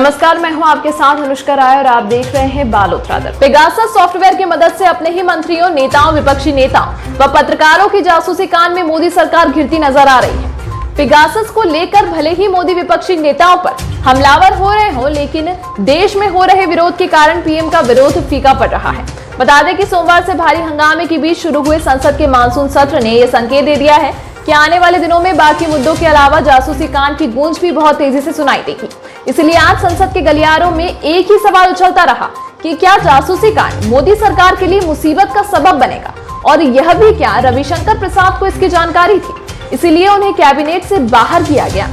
नमस्कार, मैं हूं आपके साथ अनुष्का राय और आप देख रहे हैं बालोतरा दल। पेगासस सॉफ्टवेयर की मदद से अपने ही मंत्रियों, नेताओं, विपक्षी नेताओं व पत्रकारों की जासूसी कांड में मोदी सरकार घिरती नजर आ रही है। पेगासस को लेकर भले ही मोदी विपक्षी नेताओं पर हमलावर हो रहे हो, लेकिन देश में हो रहे विरोध के कारण पीएम का विरोध फीका पड़ रहा है। बता दें कि सोमवार से भारी हंगामे के बीच शुरू हुए संसद के मानसून सत्र ने यह संकेत दे दिया है कि आने वाले दिनों में बाकी मुद्दों के अलावा जासूसी कांड की गूंज भी बहुत तेजी से सुनाई देगी। इसलिए आज संसद के गलियारों में एक ही सवाल उछलता रहा कि क्या जासूसी कांड मोदी सरकार के लिए मुसीबत का सबब बनेगा, और यह भी क्या रविशंकर प्रसाद को इसकी जानकारी थी, इसीलिए उन्हें कैबिनेट से बाहर किया गया।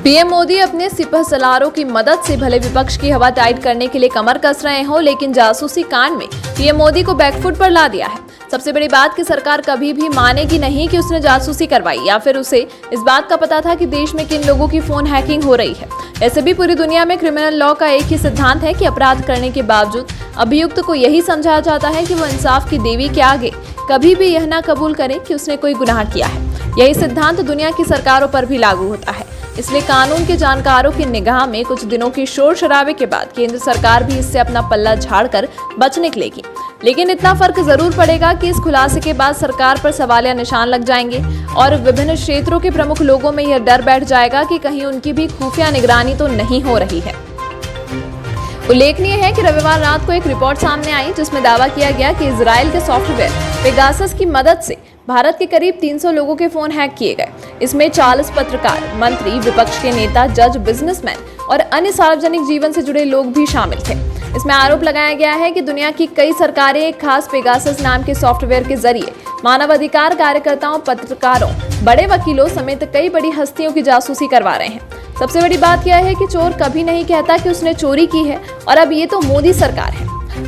पीएम मोदी अपने सिपह सलारों की मदद से भले विपक्ष की हवा टाइट करने के लिए कमर कस रहे हो, लेकिन जासूसी कांड में पीएम मोदी को बैकफुट पर ला दिया है। सबसे बड़ी बात कि सरकार कभी भी मानेगी नहीं कि उसने जासूसी करवाई, या फिर उसे इस बात का पता था कि देश में किन लोगों की फोन हैकिंग हो रही है। ऐसे भी पूरी दुनिया में क्रिमिनल लॉ का एक ही सिद्धांत है कि अपराध करने के बावजूद अभियुक्त को यही समझाया जाता है कि वो इंसाफ की देवी के आगे कभी भी यह ना कबूल करे कि उसने कोई गुनाह किया है। यही सिद्धांत दुनिया की सरकारों पर भी लागू होता है। इसलिए कानून के जानकारों की निगाह में कुछ दिनों की शोर शराबे के बाद केंद्र सरकार भी इससे अपना पल्ला झाड़कर बच निकलेगी। लेकिन इतना फर्क जरूर पड़ेगा कि इस खुलासे के बाद सरकार पर सवालिया निशान लग जाएंगे और विभिन्न क्षेत्रों के प्रमुख लोगों में यह डर बैठ जाएगा कि कहीं उनकी भी खुफिया निगरानी तो नहीं हो रही है। उल्लेखनीय है कि रविवार रात को एक रिपोर्ट सामने आई जिसमें दावा किया गया कि इजराइल के सॉफ्टवेयर पेगासस की मदद से भारत के करीब 300 लोगों के फोन हैक किए गए। इसमें 40 पत्रकार, मंत्री, विपक्ष के नेता, जज, बिजनेसमैन और अन्य सार्वजनिक जीवन से जुड़े लोग भी शामिल थे। इसमें आरोप लगाया गया है कि दुनिया की कई सरकारें एक खास पेगासस नाम के सॉफ्टवेयर के जरिए मानवाधिकार कार्यकर्ताओं, पत्रकारों, बड़े वकीलों समेत कई बड़ी हस्तियों की जासूसी करवा रहे हैं। सबसे बड़ी बात यह है कि चोर कभी नहीं कहता कि उसने चोरी की है, और अब ये तो मोदी सरकार है।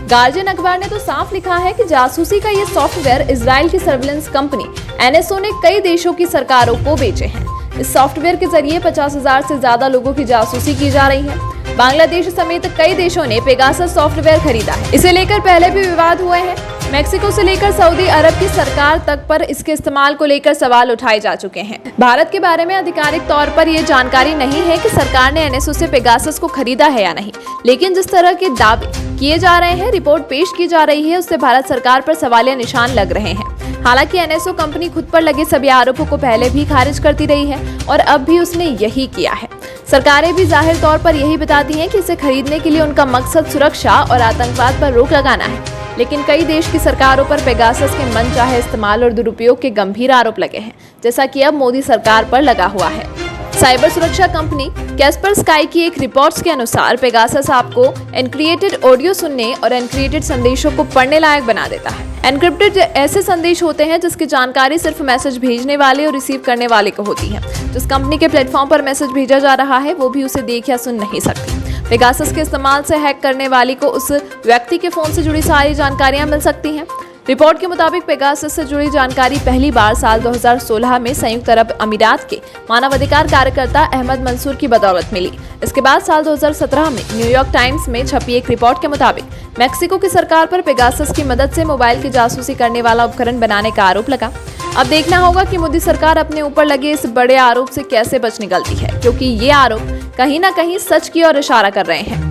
गार्जियन अखबार ने तो साफ लिखा है कि जासूसी का ये सॉफ्टवेयर इजराइल की सर्विलेंस कंपनी एनएसओ ने कई देशों की सरकारों को बेचे हैं। इस सॉफ्टवेयर के जरिए 50,000 से ज्यादा लोगों की जासूसी की जा रही है। बांग्लादेश समेत कई देशों ने पेगासस सॉफ्टवेयर खरीदा है। इसे लेकर पहले भी विवाद हुए हैं। मेक्सिको से लेकर सऊदी अरब की सरकार तक पर इसके इस्तेमाल को लेकर सवाल उठाए जा चुके हैं। भारत के बारे में आधिकारिक तौर पर यह जानकारी नहीं है कि सरकार ने एनएसओ से पेगासस को खरीदा है या नहीं, लेकिन जिस तरह के दावे किए जा रहे हैं, रिपोर्ट पेश की जा रही है, उससे भारत सरकार पर सवालिया निशान लग रहे हैं। हालांकि एनएसओ कंपनी खुद पर लगे सभी आरोपों को पहले भी खारिज करती रही है और अब भी उसने यही किया है। सरकारें भी जाहिर तौर पर यही बताती हैं कि इसे खरीदने के लिए उनका मकसद सुरक्षा और आतंकवाद पर रोक लगाना है, लेकिन कई देश की सरकारों पर पेगासस के मनचाहे इस्तेमाल और दुरुपयोग के गंभीर आरोप लगे हैं, जैसा कि अब मोदी सरकार पर लगा हुआ है। साइबर सुरक्षा कंपनी कैस्परस्काई की एक रिपोर्ट्स के अनुसार पेगासस आपको एनक्रिप्टेड ऑडियो सुनने और एनक्रिप्टेड संदेशों को पढ़ने लायक बना देता है। एनक्रिप्टेड ऐसे संदेश होते हैं जिसकी जानकारी सिर्फ मैसेज भेजने वाले और रिसीव करने वाले को होती है। जिस कंपनी के प्लेटफॉर्म पर मैसेज भेजा जा रहा है वो भी उसे देख या सुन नहीं सकती। पेगासस के इस्तेमाल से हैक करने वाली को उस व्यक्ति के फोन से जुड़ी सारी जानकारियां मिल सकती हैं। रिपोर्ट के मुताबिक पेगासस से जुड़ी जानकारी पहली बार साल 2016 में संयुक्त अरब अमीरात के मानवाधिकार कार्यकर्ता अहमद मंसूर की बदौलत मिली। इसके बाद साल 2017 में न्यूयॉर्क टाइम्स में छपी एक रिपोर्ट के मुताबिक मेक्सिको की सरकार पर पेगासस की मदद से मोबाइल की जासूसी करने वाला उपकरण बनाने का आरोप लगा। अब देखना होगा कि मोदी सरकार अपने ऊपर लगे इस बड़े आरोप से कैसे बच निकलती है, क्योंकि ये आरोप कहीं ना कहीं सच की ओर इशारा कर रहे हैं।